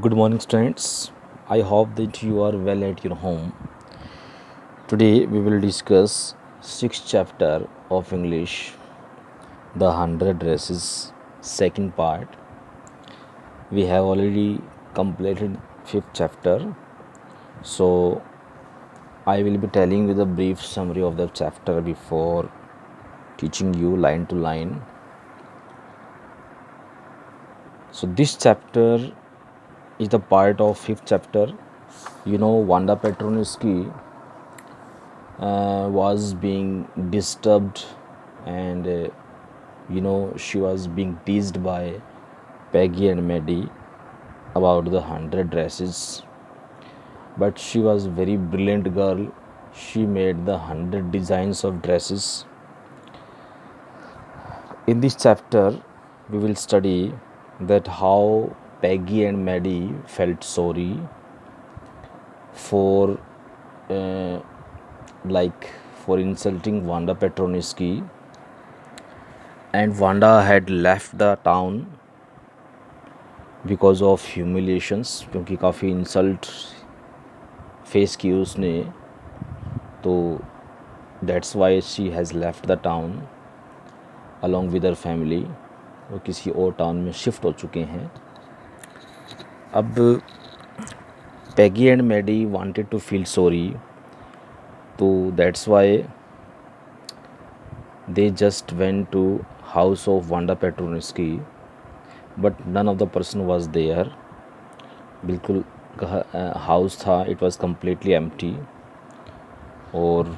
Good morning, students. I hope that you are well at your home. Today we will discuss sixth chapter of English, the 100 races, second part. We have already completed fifth chapter, so I will be telling you the brief summary of the chapter before teaching you line to line. So this chapter is the part of fifth chapter. Wanda Petronisky was being disturbed and she was being teased by Peggy and Maddie about the 100 dresses, but she was very brilliant girl. She made the 100 designs of dresses. In this chapter we will study that how Peggy and Maddie felt sorry for uh, like for insulting Wanda Petronisky, and Wanda had left the town because of humiliations, क्योंकि काफ़ी insult face की उसने, तो that's why she has left the town along with her family. वो किसी और town में shift हो चुके हैं. अब Peggy and Maddie wanted to feel sorry, तो that's why they just went to house of Wanda Petronski, but none of the person was there. बिल्कुल हाउस था, इट वाज कम्प्लीटली एम्प्टी, और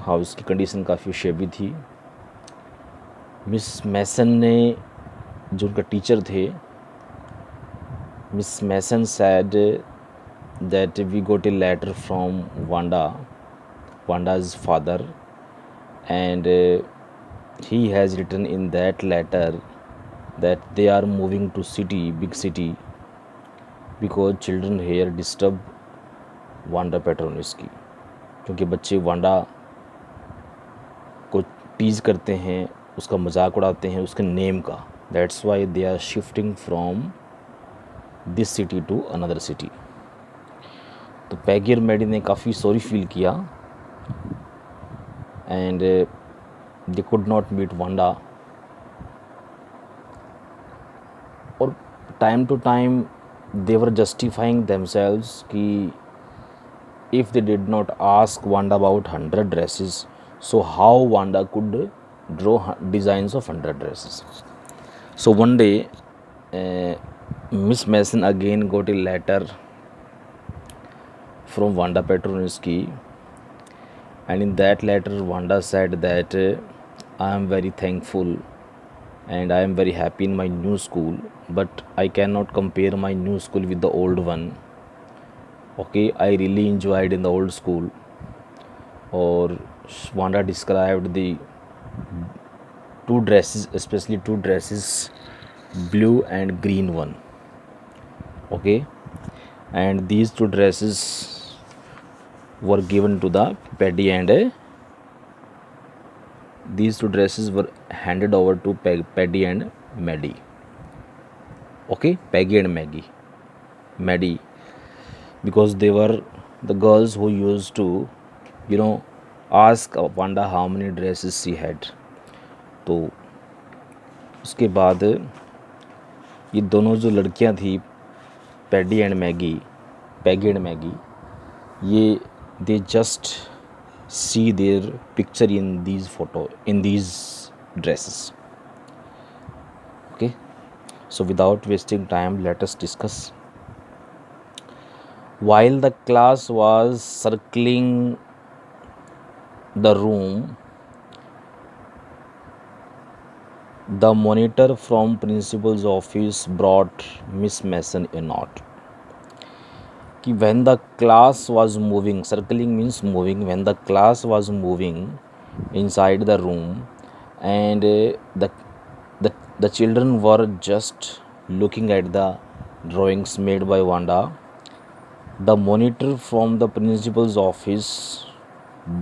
house की condition काफ़ी shabby थी. Miss मैसन ने, जो उनका टीचर थे, Miss Mason said that we got a letter from Wanda's father, and he has written in that letter that they are moving to big city, because children here disturb Wanda Petronski, क्योंकि बच्चे Wanda को tees करते हैं, उसका मजाक उड़ाते हैं उसके नेम का. That's why they are shifting from this city to another city. तो पैगी और मैडी ने काफ़ी सॉरी फील किया, and they could not meet Wanda. और time to time they were justifying themselves कि if they did not ask Wanda about 100 dresses, so how Wanda could draw designs of 100 dresses. So one day Miss Mason again got a letter from Wanda Petronisky, and in that letter Wanda said that I am very thankful and I am very happy in my new school, but I cannot compare my new school with the old one. Okay, I really enjoyed in the old school. Or Wanda described the two dresses, especially two dresses, blue and green one. Okay, and these two dresses were given to the Paddy, and these two dresses were handed over to Paddy and Maddie. Okay, Peggy and Maddie, because they were the girls who used to, ask Wanda how many dresses she had. तो उसके बाद ये दोनों जो लड़कियां थी, पैगी and Maggie, ये they just see their picture in these dresses. Okay, so without wasting time let us discuss. While the class was circling the room, the monitor from principal's office brought Miss Mason a note. कि when the class was moving, circling means moving, when the class was moving inside the room, and the children were just looking at the drawings made by Wanda, the monitor from the principal's office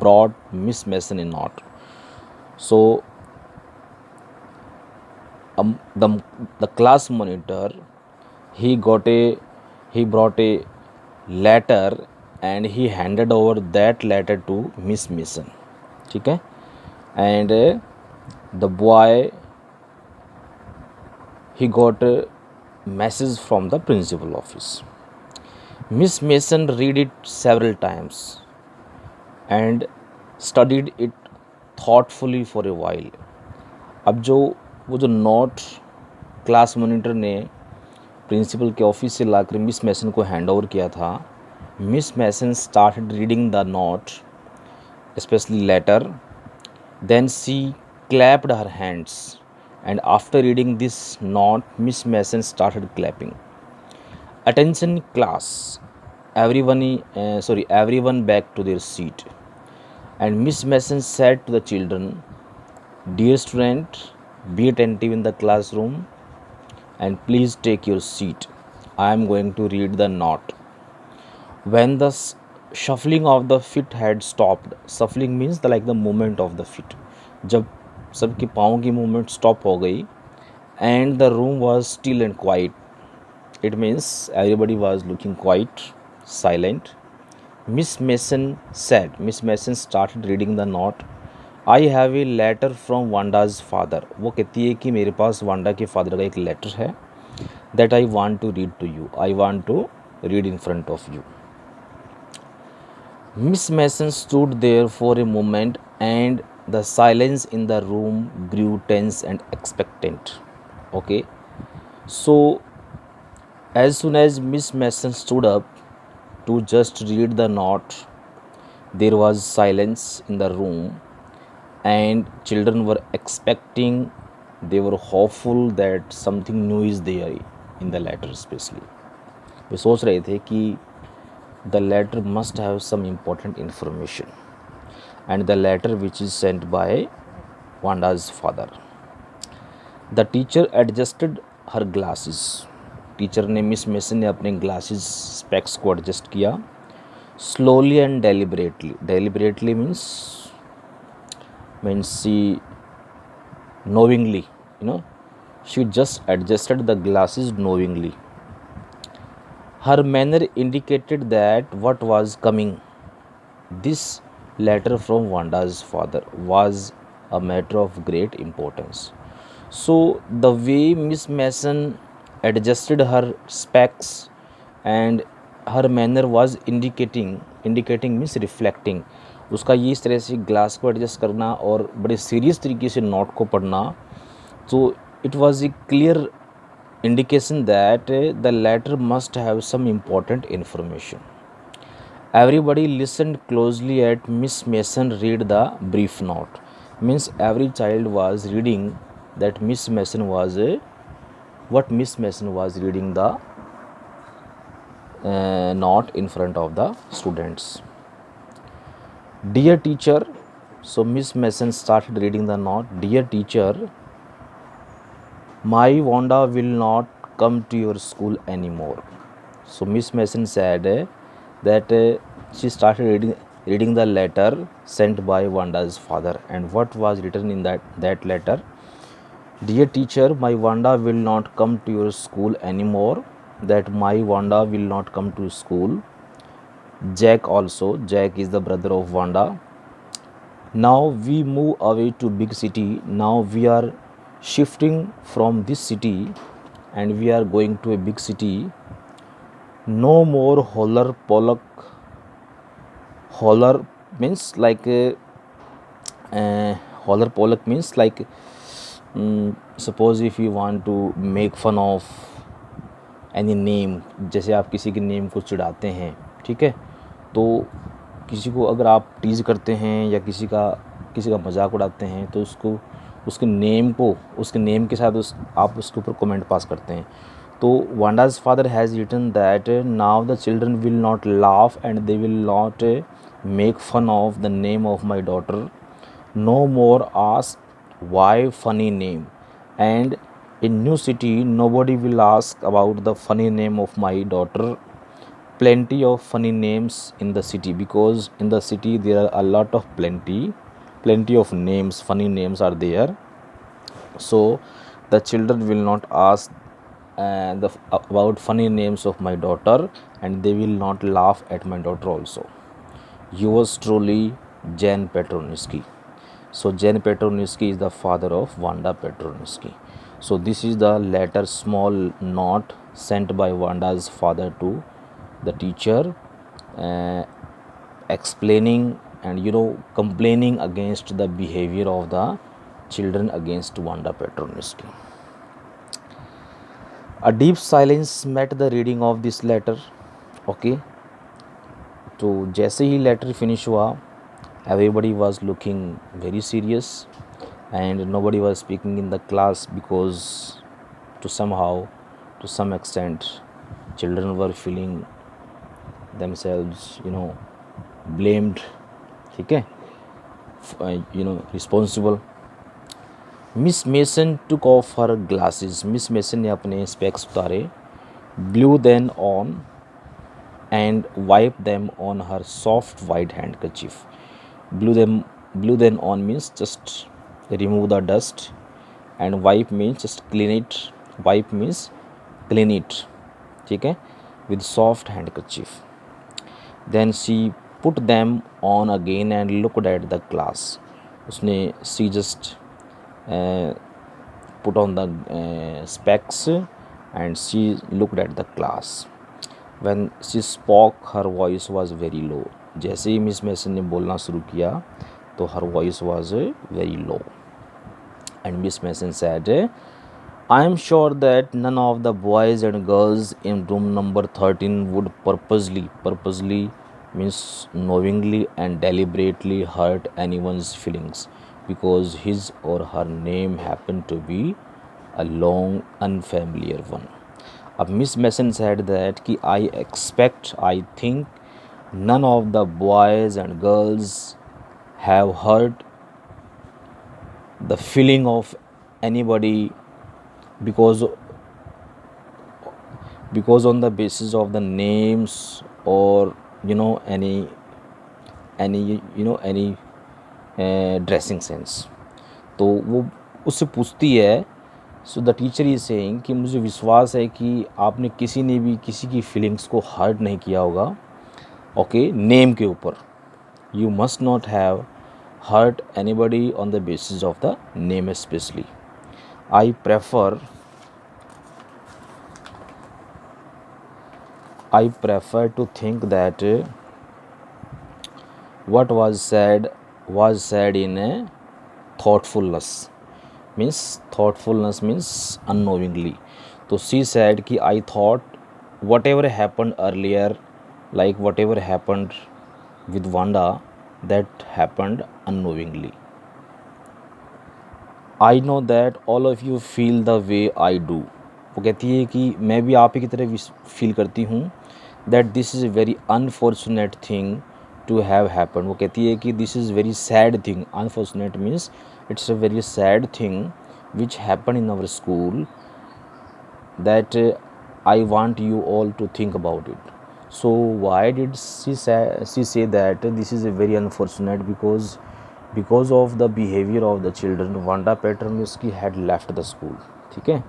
brought Miss Mason a note. So the class monitor, he got a he brought a letter and he handed over that letter to Miss Mason. ठीक है. And the boy, he got a message from the principal office. Miss Mason read it several times and studied it thoughtfully for a while. अब वो जो note class monitor ने principal के office से लाकर Miss Mason को hand over किया था, Miss Mason started reading the note, specially letter. Then she clapped her hands and after reading this note, Miss Mason started clapping. Attention class, everyone back to their seat. And Miss Mason said to the children, dear student, be attentive in the classroom and please take your seat. I am going to read the note. When the shuffling of the feet had stopped, shuffling means the movement of the feet, जब सबके पाँव की movement stop हो गई, and the room was still and quiet, it means everybody was looking quite silent. Miss Mason started reading the note. I have a letter from Wanda's father. वो कहती है कि मेरे पास वांडा के फादर का एक लेटर है, that I want to read to you, I want to read in front of you. Miss Mason stood there for a moment and the silence in the room grew tense and expectant. Okay, so as soon as Miss Mason stood up to just read the note, there was silence in the room and children were expecting, they were hopeful that something new is there in the letter. Especially वे सोच रहे थे कि the letter must have some important information, and the letter which is sent by Wanda's father. The teacher adjusted her glasses. Teacher ने miss mason ने अपने glasses specs को adjust किया. Slowly and deliberately means she knowingly, she just adjusted the glasses knowingly. Her manner indicated that what was coming, this letter from Wanda's father, was a matter of great importance. So the way Miss Mason adjusted her specs and her manner was indicating means reflecting. उसका ये इस तरह से glass को adjust करना और बड़े serious तरीके से नोट को पढ़ना, तो it was a clear indication that the letter must have some important information. Everybody listened closely at Miss Mason read the brief note. Means every child was reading that Miss Mason was reading the note in front of the students. Dear teacher, so Miss Mason started reading the note. Dear teacher, my Wanda will not come to your school anymore. So Miss Mason said that she started reading the letter sent by Wanda's father, and what was written in that letter? Dear teacher, my Wanda will not come to your school anymore. That my Wanda will not come to school. Jack also. Jack is the brother of Wanda. Now we move away to big city. Now we are shifting from this city and we are going to a big city. No more holler pollock. Holler means holler pollock means suppose if you want to make fun of any name, जैसे आप किसी के name को चिढ़ाते हैं, ठीक है, तो किसी को अगर आप टीज़ करते हैं या किसी का मजाक उड़ाते हैं, तो उसके नेम के साथ आप उसके ऊपर कमेंट पास करते हैं. तो Wanda's father has written that now the children will not laugh and they will not make fun of the name of my daughter. No more ask why funny name, and in new city nobody will ask about the funny name of my daughter. Plenty of funny names in the city, because in the city there are a lot of plenty of funny names are there. So the children will not ask about funny names of my daughter, and they will not laugh at my daughter also. Yours truly, Jan Petroniski. So Jan Petroniski is the father of Wanda Petroniski. So this is the letter small note sent by Wanda's father to the teacher, uh, explaining and complaining against the behavior of the children against Wanda Petroniski. A deep silence met the reading of this letter. Okay, तो जैसे ही letter finish हुआ, everybody was looking very serious and nobody was speaking in the class because to some extent children were feeling themselves blamed, ठीक है, responsible. Miss mason took off her glasses. Miss mason ने अपने specs उतारे, blew them on and wiped them on her soft white handkerchief. Blew them on means just remove the dust, and wipe means just clean it. Wipe means clean it, ठीक है, with soft handkerchief. Then she put them on again and looked at the class. उसने she just put on the specs and she looked at the class. When she spoke, her voice was very low. जैसे ही miss mason ने बोलना शुरू किया तो her voice was very low. And Miss Mason said, I am sure that none of the boys and girls in room number 13 would purposely means knowingly and deliberately hurt anyone's feelings because his or her name happened to be a long unfamiliar one. अब miss mason said that कि I think none of the boys and girls have hurt the feeling of anybody because on the basis of the names or any dressing sense. तो वो उससे पूछती है. So the teacher is saying कि मुझे विश्वास है कि आपने किसी ने भी किसी की फीलिंग्स को हर्ट नहीं किया होगा, ओके, नेम के ऊपर. You must not have hurt anybody on the basis of the name specially. I prefer to think that what was said in a thoughtfulness means unknowingly. तो she said कि I thought whatever happened earlier, like whatever happened with Wanda, that happened unknowingly. I know that all of you feel the way I do. वो कहती है कि मैं भी आप ही की तरह फील करती हूँ. That this is a very unfortunate thing to have happened. वो कहती है कि this is very sad thing. Unfortunate means it's a very sad thing which happened in our school, that I want you all to think about it. So why did she say that this is a very unfortunate? Because of the behavior of the children, Wanda Petroniski had left the school. ठीक है.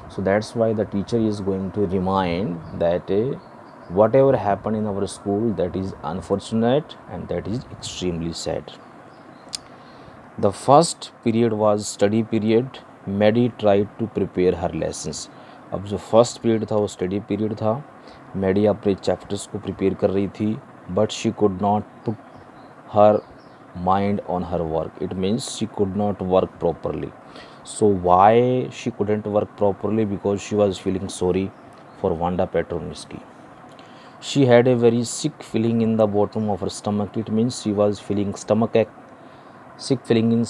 So that's why the teacher is going to remind that whatever happened in our school, that is unfortunate and that is extremely sad. The first period was study period. Maddie tried to prepare her lessons. अब जो first period था वो study period था. Maddie अपने chapters को prepare कर रही थी, but she could not put her mind on her work. It means she could not work properly. So why she couldn't work properly? Because she was feeling sorry for Wanda Petroniski. She had a very sick feeling in the bottom of her stomach. It means she was feeling stomachache. Sick feeling in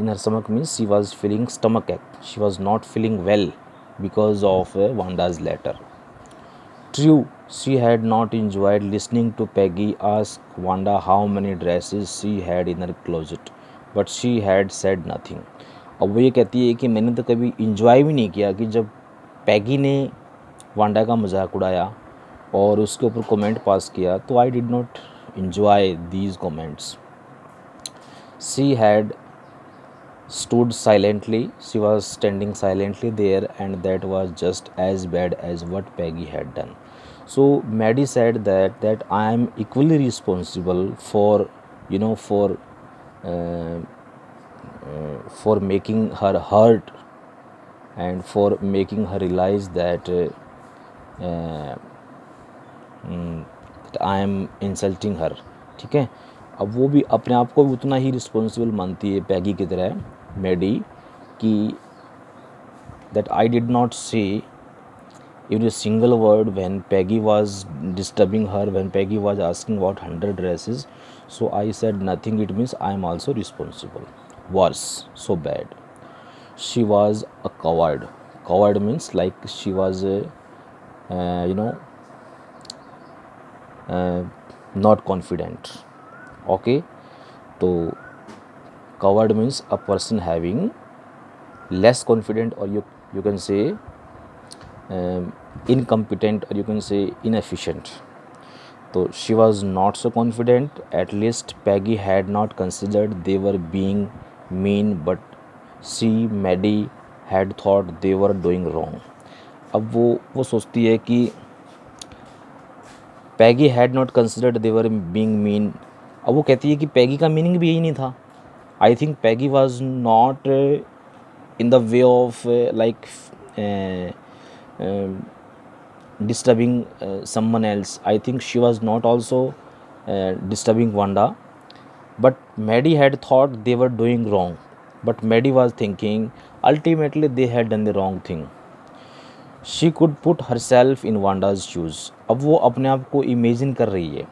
her stomach means she was feeling stomachache. She was not feeling well because of Wanda's letter. True, she had not enjoyed listening to Peggy ask Wanda how many dresses she had in her closet, but she had said nothing. अब वो ये कहती है कि मैंने तो कभी enjoy भी नहीं किया कि जब पैगी ने वांडा का मजाक उड़ाया और उसके ऊपर कमेंट पास किया, तो I did not enjoy these comments. She had stood silently. She was standing silently there, and that was just as bad as what Peggy had done. So Maddie said that I am equally responsible for, for uh, for making her hurt and for making her realize uh, that I am insulting her. ठीक है, अब वो भी अपने आप को भी उतना ही रिस्पॉन्सिबल मानती है पैगी की तरह, मैडी, कि that I did not say even a single word when Peggy was disturbing her, when Peggy was asking about 100 dresses. So I said nothing. It means I am also responsible. Worse, so bad. She was a coward. Coward means like she was uh, you know, not confident. Okay, so coward means a person having less confident, or you can say incompetent, or you can say inefficient. So she was not so confident. At least Peggy had not considered they were being mean, but she, Maddie, had thought they were doing wrong. अब वो सोचती है कि Peggy had not considered they were being mean. अब वो कहती है कि पैगी का मीनिंग भी यही नहीं था. I think Peggy was not in the way of like disturbing someone else. I think she was not also disturbing Wanda, but Maddie had thought they were doing wrong. But Maddie was thinking ultimately they had done the wrong thing. She could put her self in Wanda's shoes. अब वो अपने आप को imagine कर रही है.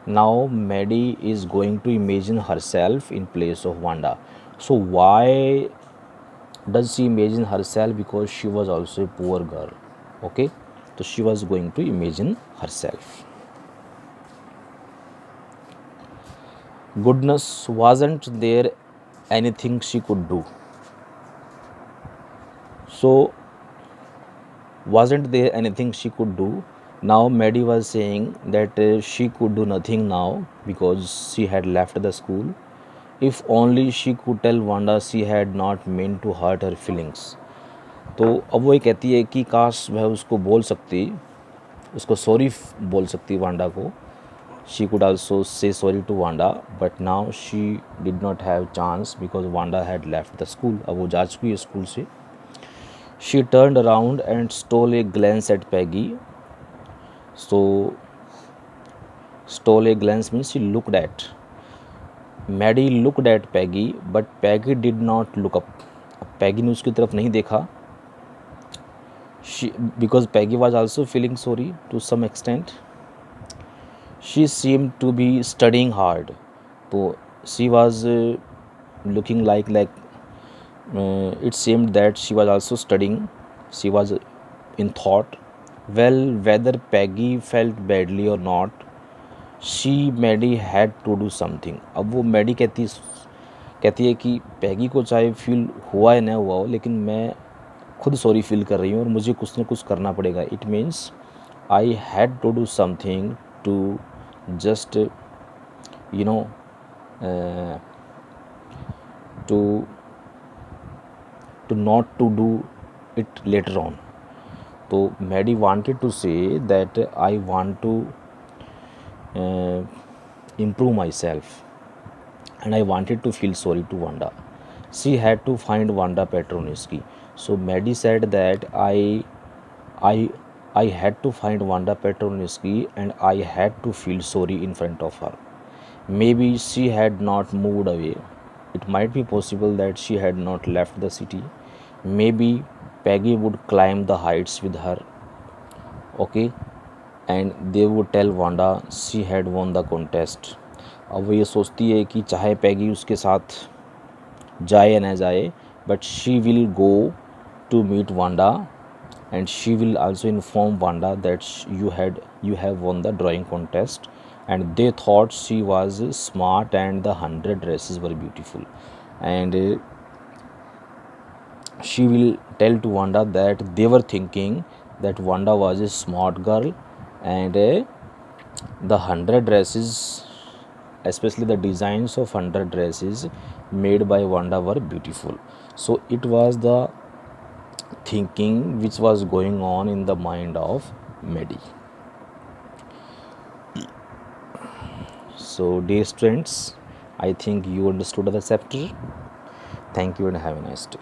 Now Maddie is going to imagine her self in place of Wanda. So why does she imagine herself? Because she was also a poor girl. Okay, so she was going to imagine herself. Goodness, wasn't there anything she could do? So wasn't there anything she could do? Now Maddie was saying that she could do nothing now because she had left the school. If only she could tell Wanda she had not meant to hurt her feelings. तो अब वो ये कहती है कि काश वह उसको बोल सकती, उसको सॉरी बोल सकती वांडा को. She could also say sorry to Wanda, but now she did not have chance because Wanda had left the school. अब वो जा चुकी है स्कूल से. She turned around and stole a glance at Peggy. So stole a glance means she looked at. Maddie looked at Peggy but Peggy did not look up. Peggy ने उसकी तरफ नहीं देखा. Because Peggy was also feeling sorry to some extent. She seemed to be studying hard. So she was looking like it seemed that she was also studying. She was in thought. Well, whether Peggy felt badly or not, Maddie had to do something. अब वो Maddie कहती है कि पैगी को चाहे feel हुआ है ना हुआ हो, लेकिन मैं खुद सॉरी फील कर रही हूँ और मुझे कुछ ना कुछ करना पड़ेगा. It means I had to do something to just to not to do it later on. तो Maddie wanted to say that I want to improve myself and I wanted to feel sorry to Wanda. She had to find Wanda Petroniski. So Maddie said that I had to find Wanda Petroniski and I had to feel sorry in front of her. Maybe she had not moved away. It might be possible that she had not left the city. Maybe Peggy would climb the heights with her. Okay, and they would tell Wanda she had won the contest. अब वो ये सोचती है कि चाहे पैगी उसके साथ जाए या न जाए, but she will go to meet Wanda and she will also inform Wanda that you have won the drawing contest. And they thought she was smart and the 100 dresses were beautiful. And she will tell to Wanda that they were thinking that Wanda was a smart girl and the 100 dresses especially the designs of underdresses made by Wanda were beautiful. So it was the thinking which was going on in the mind of Maddie. So dear students, I think you understood the chapter. Thank you and have a nice day.